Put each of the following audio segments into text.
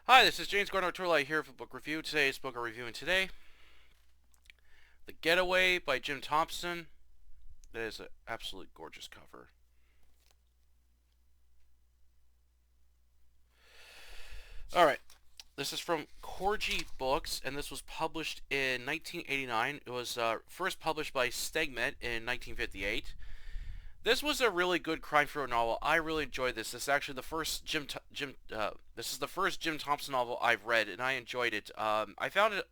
Hi, this is James Gardner-Torley here for Book Review. Today's book I'm reviewing today, The Getaway by Jim Thompson. That is an absolutely gorgeous cover. Alright, this is from Corgi Books, and this was published in 1989. It was first published by Stegmet in 1958. This was a really good crime thriller novel. I really enjoyed this. This is actually the first this is the first Jim Thompson novel I've read, and I enjoyed it. I found it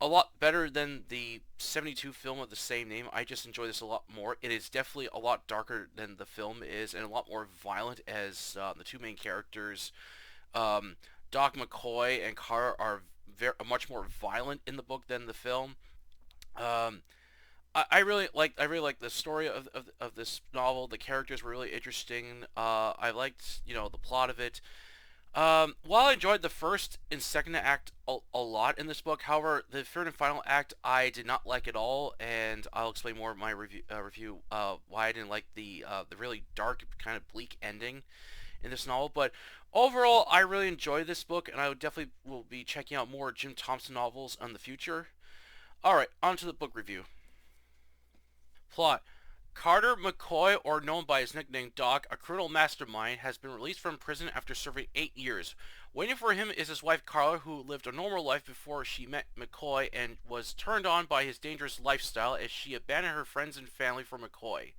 a lot better than the 72 film of the same name. I just enjoy this a lot more. It is definitely a lot darker than the film is, and a lot more violent as the two main characters, um, Doc McCoy and Carr, are much more violent in the book than the film. Um, I really like the story of this novel. The characters were really interesting. I liked the plot of it. While I enjoyed the first and second act a lot in this book, however, the third and final act I did not like at all, and I'll explain more in my review why I didn't like the really dark, kind of bleak ending in this novel. But overall, I really enjoyed this book, and I would definitely will be checking out more Jim Thompson novels in the future. All right, on to the book review. Plot: Carter McCoy, or known by his nickname Doc, a criminal mastermind, has been released from prison after serving 8 years. Waiting for him is his wife Carla, who lived a normal life before she met McCoy and was turned on by his dangerous lifestyle as she abandoned her friends and family for McCoy.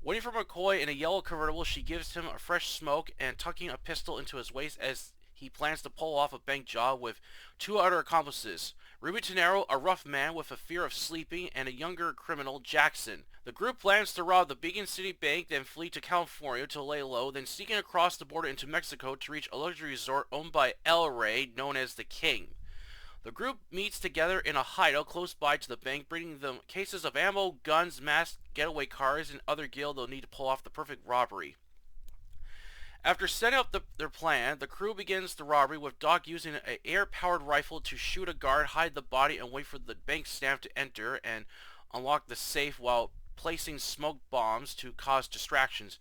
Waiting for McCoy in a yellow convertible, she gives him a fresh smoke and tucking a pistol into his waist as he plans to pull off a bank job with two other accomplices: Ruby Tenero, a rough man with a fear of sleeping, and a younger criminal, Jackson. The group plans to rob the Beacon City Bank, then flee to California to lay low, then sneaking across the border into Mexico to reach a luxury resort owned by El Rey, known as the King. The group meets together in a hideout close by to the bank, bringing them cases of ammo, guns, masks, getaway cars, and other gear they'll need to pull off the perfect robbery. After setting up their plan, the crew begins the robbery with Doc using an air-powered rifle to shoot a guard, hide the body, and wait for the bank staff to enter and unlock the safe while placing smoke bombs to cause distractions.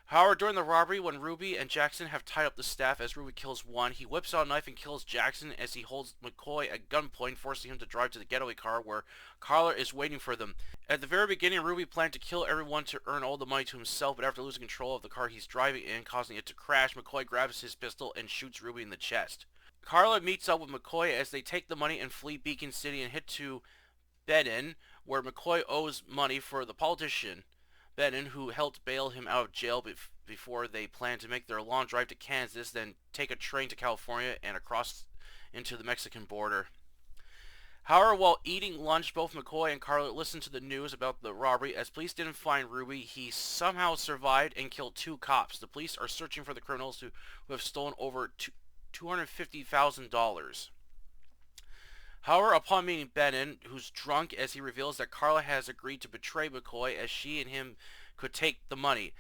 However, during the robbery, when Ruby and Jackson have tied up the staff as Ruby kills one, he whips out a knife and kills Jackson as he holds McCoy at gunpoint, forcing him to drive to the getaway car where Carla is waiting for them. At the very beginning, Ruby planned to kill everyone to earn all the money to himself, but after losing control of the car he's driving in, causing it to crash, McCoy grabs his pistol and shoots Ruby in the chest. Carla meets up with McCoy as they take the money and flee Beacon City and head to Bedin, where McCoy owes money for the politician Benton, who helped bail him out of jail before they plan to make their long drive to Kansas, then take a train to California and across into the Mexican border. However, while eating lunch, both McCoy and Carla listened to the news about the robbery. As police didn't find Ruby, he somehow survived and killed two cops. The police are searching for the criminals who have stolen over $250,000. However, upon meeting Benton, who's drunk as he reveals that Carla has agreed to betray McCoy as she and him could take the money.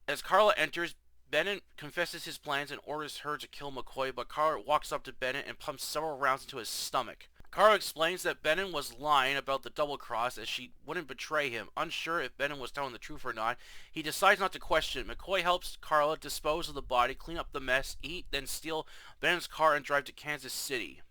As Carla enters, Benton confesses his plans and orders her to kill McCoy, but Carla walks up to Benton and pumps several rounds into his stomach. Carla explains that Benton was lying about the double cross as she wouldn't betray him. Unsure if Benton was telling the truth or not, he decides not to question it. McCoy helps Carla dispose of the body, clean up the mess, eat, then steal Benton's car and drive to Kansas City.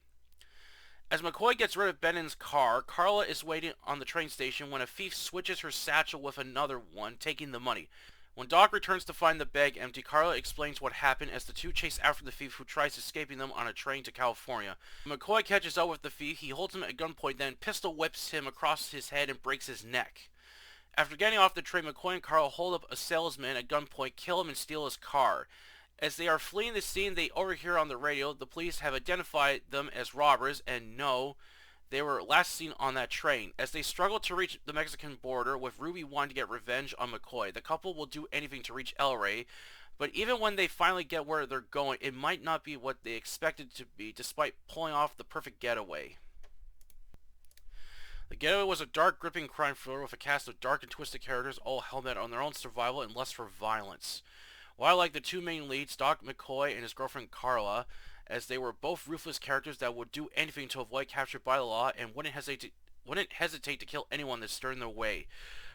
As McCoy gets rid of Benton's car, Carla is waiting on the train station when a thief switches her satchel with another one, taking the money. When Doc returns to find the bag empty, Carla explains what happened as the two chase after the thief, who tries escaping them on a train to California. When McCoy catches up with the thief, he holds him at gunpoint, then pistol whips him across his head and breaks his neck. After getting off the train, McCoy and Carla hold up a salesman at gunpoint, kill him, and steal his car. As they are fleeing the scene, they overhear on the radio the police have identified them as robbers and know they were last seen on that train. As they struggle to reach the Mexican border, with Ruby wanting to get revenge on McCoy, the couple will do anything to reach El Rey, but even when they finally get where they're going, it might not be what they expected it to be, despite pulling off the perfect getaway. The Getaway was a dark, gripping crime thriller with a cast of dark and twisted characters, all hell-bent on their own survival and lust for violence. While I like the two main leads, Doc McCoy and his girlfriend Carla, as they were both ruthless characters that would do anything to avoid capture by the law and wouldn't hesitate to kill anyone that stood in their way.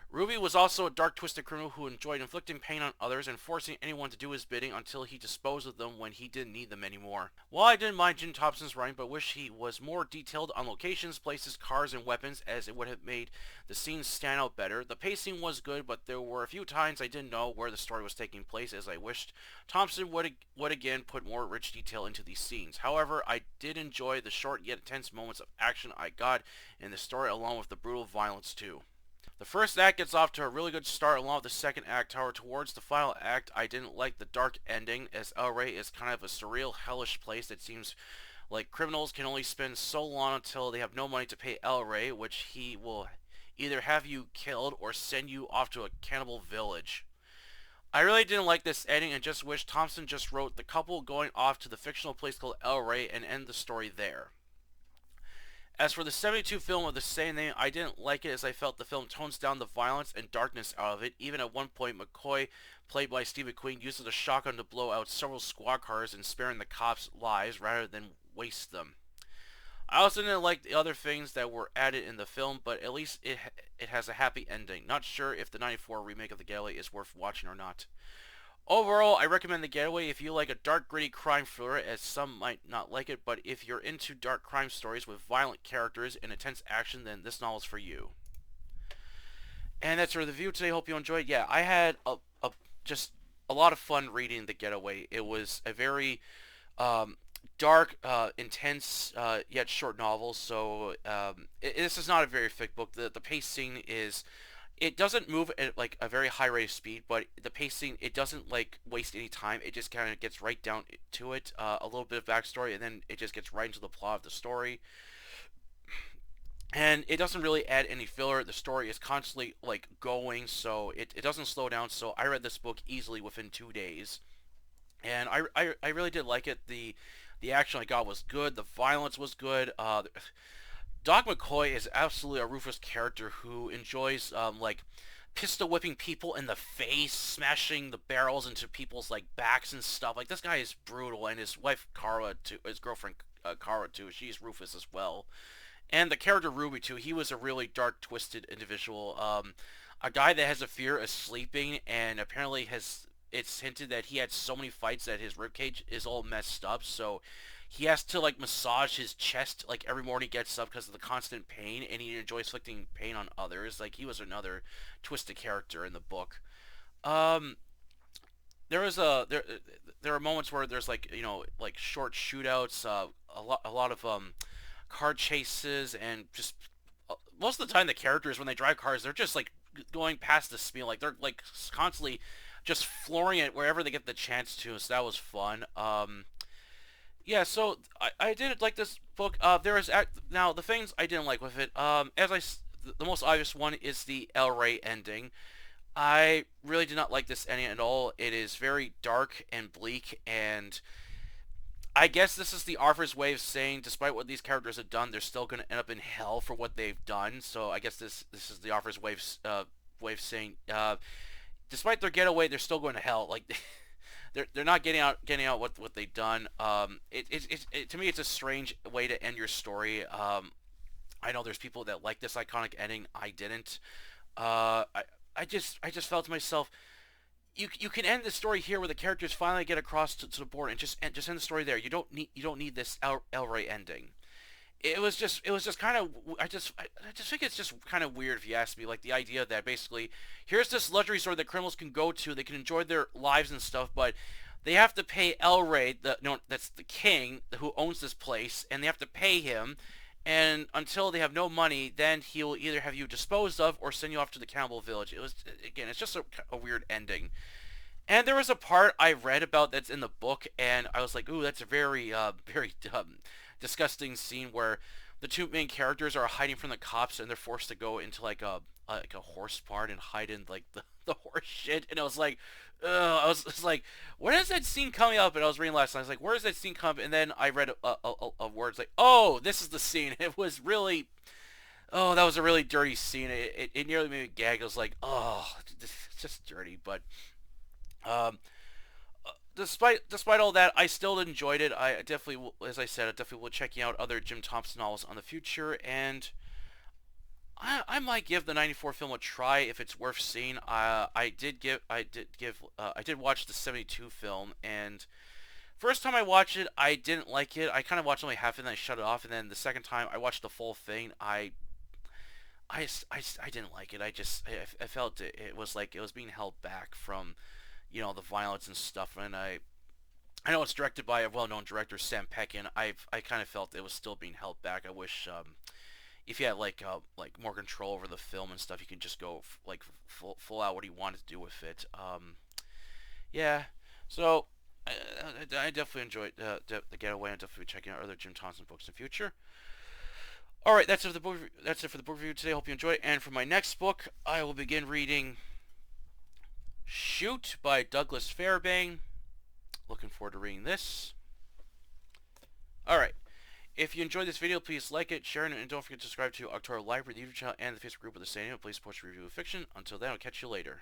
Ruby was also a dark, twisted criminal who enjoyed inflicting pain on others and forcing anyone to do his bidding until he disposed of them when he didn't need them anymore. While I didn't mind Jim Thompson's writing, but wish he was more detailed on locations, places, cars, and weapons, as it would have made the scenes stand out better. The pacing was good, but there were a few times I didn't know where the story was taking place, as I wished Thompson would again put more rich detail into these scenes. However, I did enjoy the short yet intense moments of action I got in the story, along with the brutal violence too. The first act gets off to a really good start along with the second act. However, towards the final act, I didn't like the dark ending, as El Rey is kind of a surreal, hellish place that seems like criminals can only spend so long until they have no money to pay El Rey, which he will either have you killed or send you off to a cannibal village. I really didn't like this ending and just wish Thompson just wrote the couple going off to the fictional place called El Rey and end the story there. As for the 72 film of the same name, I didn't like it as I felt the film tones down the violence and darkness out of it. Even at one point, McCoy, played by Steve McQueen, uses a shotgun to blow out several squad cars and sparing the cops' lives rather than waste them. I also didn't like the other things that were added in the film, but at least it has a happy ending. Not sure if the 94 remake of The Getaway is worth watching or not. Overall, I recommend The Getaway if you like a dark, gritty crime thriller, as some might not like it, but if you're into dark crime stories with violent characters and intense action, then this novel is for you. And that's our review today. Hope you enjoyed. Yeah, I had just a lot of fun reading The Getaway. It was a very dark, intense, yet short novel, so this is not a very thick book. The pacing is... It doesn't move at like a very high rate of speed, but the pacing, it doesn't like waste any time. It just kind of gets right down to it. A little bit of backstory, and then it just gets right into the plot of the story. And it doesn't really add any filler. The story is constantly like going, so it doesn't slow down. So I read this book easily within 2 days, and I really did like it. The action I got was good. The violence was good. Doc McCoy is absolutely a Rufus character who enjoys like pistol whipping people in the face, smashing the barrels into people's like backs and stuff. Like this guy is brutal, and his wife Cara too, his girlfriend Cara too. She's Rufus as well, and the character Ruby too. He was a really dark, twisted individual. A guy that has a fear of sleeping, and apparently has. It's hinted that he had so many fights that his ribcage is all messed up. So he has to like massage his chest like every morning he gets up because of the constant pain, and he enjoys inflicting pain on others. Like he was another twisted character in the book. Um, there are moments where there's like like short shootouts, a lot of car chases, and just most of the time the characters when they drive cars they're just like going past the speed, like they're like constantly just flooring it wherever they get the chance to. So that was fun. Yeah, so I did like this book. Now the things I didn't like with it. The most obvious one is the El Rey ending. I really did not like this ending at all. It is very dark and bleak, and I guess this is the author's way of saying, despite what these characters have done, they're still going to end up in hell for what they've done. So I guess this is the author's way of saying, despite their getaway, they're still going to hell. Like. They're not getting out what they've done. To me it's a strange way to end your story. I know there's people that like this iconic ending. I didn't. I just felt to myself, you can end the story here where the characters finally get across to the board and just end the story there. You don't need this El Rey ending. It was just kind of I just think it's just kind of weird if you ask me. Like the idea that basically here's this luxury store that criminals can go to, they can enjoy their lives and stuff, but they have to pay El Rey, that's the king who owns this place, and they have to pay him, and until they have no money, then he'll either have you disposed of or send you off to the cannibal village. It's just a weird ending. And there was a part I read about that's in the book, and I was like, ooh, that's a very very disgusting scene where the two main characters are hiding from the cops, and they're forced to go into like a horse barn and hide in like the horse shit. And I was like, I was like, where is that scene coming up? And I was reading last night. I was like, where is that scene coming? And then I read a words like, oh, this is the scene. It was really, oh, that was a really dirty scene. It nearly made me gag. I was like, oh, it's just dirty. But despite all that, I still enjoyed it. I definitely, as I said, I definitely will check out other Jim Thompson novels on the future. And I might give the '94 film a try if it's worth seeing. I did watch the '72 film, and first time I watched it, I didn't like it. I kind of watched only half of it, and I shut it off. And then the second time I watched the full thing, I didn't like it. I felt it was like it was being held back from, the violence and stuff. And I know it's directed by a well-known director, Sam Peckin. I kind of felt it was still being held back. I wish if he had like more control over the film and stuff, he could just go like full out what he wanted to do with it. Yeah. So I definitely enjoyed the Getaway. I'm definitely checking out other Jim Thompson books in the future. All right, that's it for the book. That's it for the book review today. Hope you enjoy it. And for my next book, I will begin reading Shoot by Douglas Fairbairn. Looking forward to reading this. All right. If you enjoyed this video, please like it, share it, and don't forget to subscribe to October Library, the YouTube channel, and the Facebook group with the same name. Please support your review of fiction. Until then, I'll catch you later.